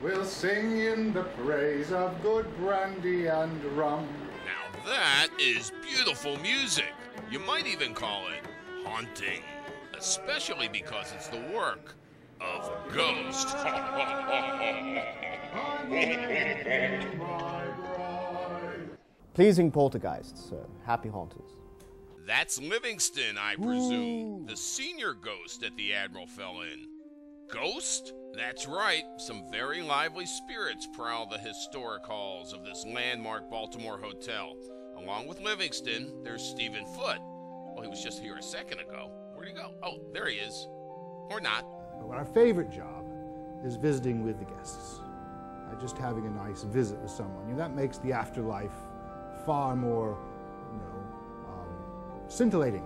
We'll sing in the praise of good brandy and rum. Now that is beautiful music. You might even call it haunting, especially because it's the work of Ghost. Pleasing poltergeists, happy haunters. That's Livingston, I presume, the senior ghost at the Admiral Fell Inn. Ghost? That's right, some very lively spirits prowl the historic halls of this landmark Baltimore hotel. Along with Livingston, there's Stephen Foote. Well, he was just here a second ago. Where'd he go? Oh, there he is. Or not. Well, our favorite job is visiting with the guests. Just having a nice visit with someone. You know, that makes the afterlife far more, scintillating.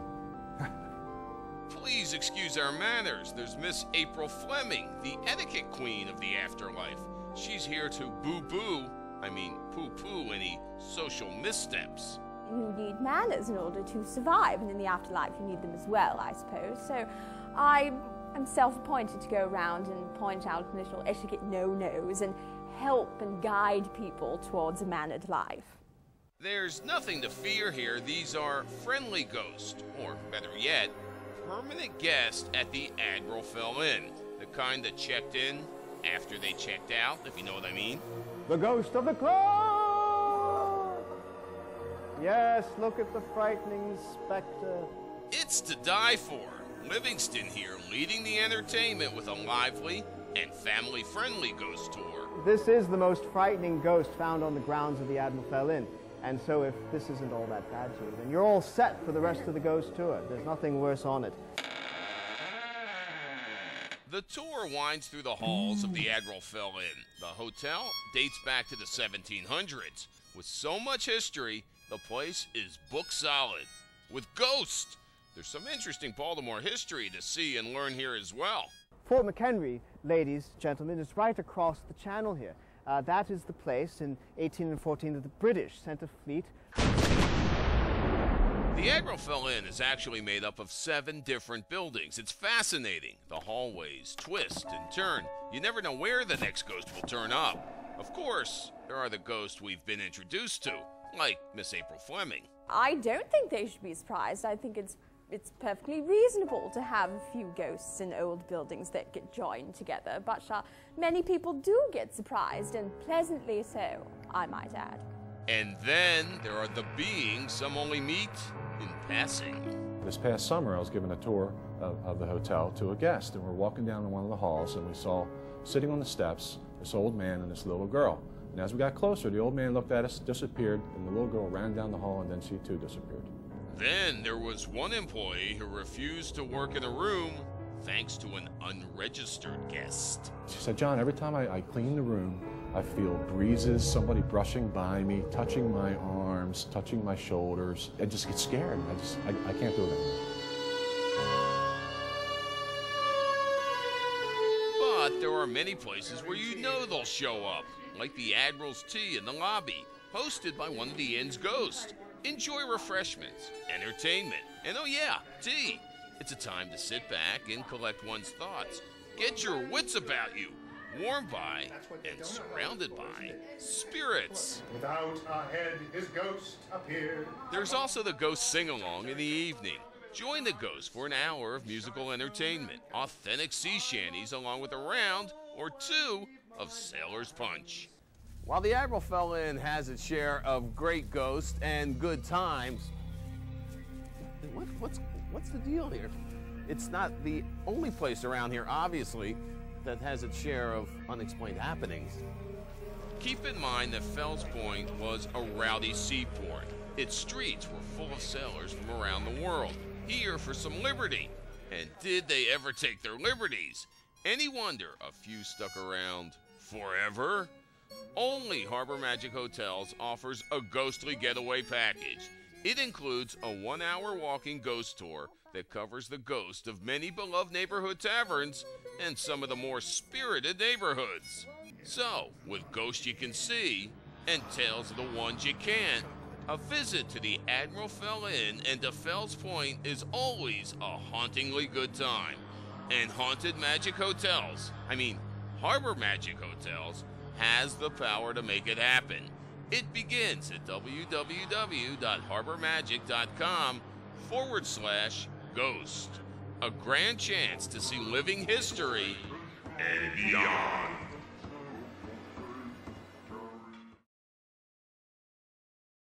Please excuse our manners. There's Miss April Fleming, the etiquette queen of the afterlife. She's here to poo-poo any social missteps. You need manners in order to survive, and in the afterlife you need them as well, I suppose. So I am self-appointed to go around and point out little etiquette no-nos and help and guide people towards a mannered life. There's nothing to fear here. These are friendly ghosts, or better yet, permanent guests at the Admiral Fell Inn. The kind that checked in after they checked out, if you know what I mean. The ghost of the club! Yes, look at the frightening specter. It's to die for. Livingston here leading the entertainment with a lively and family-friendly ghost tour. This is the most frightening ghost found on the grounds of the Admiral Fell Inn. And so if this isn't all that bad to you, then you're all set for the rest of the ghost tour. There's nothing worse on it. The tour winds through the halls of the Admiral Fell Inn. The hotel dates back to the 1700s. With so much history, the place is book solid. With ghosts, there's some interesting Baltimore history to see and learn here as well. Fort McHenry, ladies, gentlemen, is right across the channel here. That is the place in 1814 that the British sent a fleet. The Admiral Fell Inn is actually made up of 7 different buildings. It's fascinating. The hallways twist and turn. You never know where the next ghost will turn up. Of course, there are the ghosts we've been introduced to, like Miss April Fleming. I don't think they should be surprised. I think it's perfectly reasonable to have a few ghosts in old buildings that get joined together, but many people do get surprised, and pleasantly so, I might add. And then there are the beings some only meet in passing. This past summer, I was given a tour of the hotel to a guest, and we're walking down in one of the halls, and we saw, sitting on the steps, this old man and this little girl. And as we got closer, the old man looked at us, disappeared, and the little girl ran down the hall, and then she too disappeared. Then there was one employee who refused to work in a room thanks to an unregistered guest. She said, John, every time I clean the room, I feel breezes, somebody brushing by me, touching my arms, touching my shoulders. I just get scared. I can't do it anymore. But there are many places where you know they'll show up, like the Admiral's Tea in the lobby, hosted by one of the inn's ghosts. Enjoy refreshments, entertainment, and oh yeah, tea. It's a time to sit back and collect one's thoughts. Get your wits about you. Warmed by and surrounded by spirits. Without a head, his ghost appeared. There's also the ghost sing-along in the evening. Join the ghost for an hour of musical entertainment, authentic sea shanties along with a round or 2 of Sailor's Punch. While the Admiral Fell Inn has its share of great ghosts and good times, what's the deal here? It's not the only place around here, obviously, that has its share of unexplained happenings. Keep in mind that Fells Point was a rowdy seaport. Its streets were full of sailors from around the world, here for some liberty. And did they ever take their liberties? Any wonder a few stuck around forever? Only Harbor Magic Hotels offers a ghostly getaway package. It includes a 1-hour walking ghost tour that covers the ghost of many beloved neighborhood taverns and some of the more spirited neighborhoods. So, with ghosts you can see and tales of the ones you can't, a visit to the Admiral Fell Inn and to Fells Point is always a hauntingly good time. And Haunted Magic Hotels, Harbor Magic Hotels has the power to make it happen. It begins at www.harbormagic.com/ghost. A grand chance to see living history and beyond.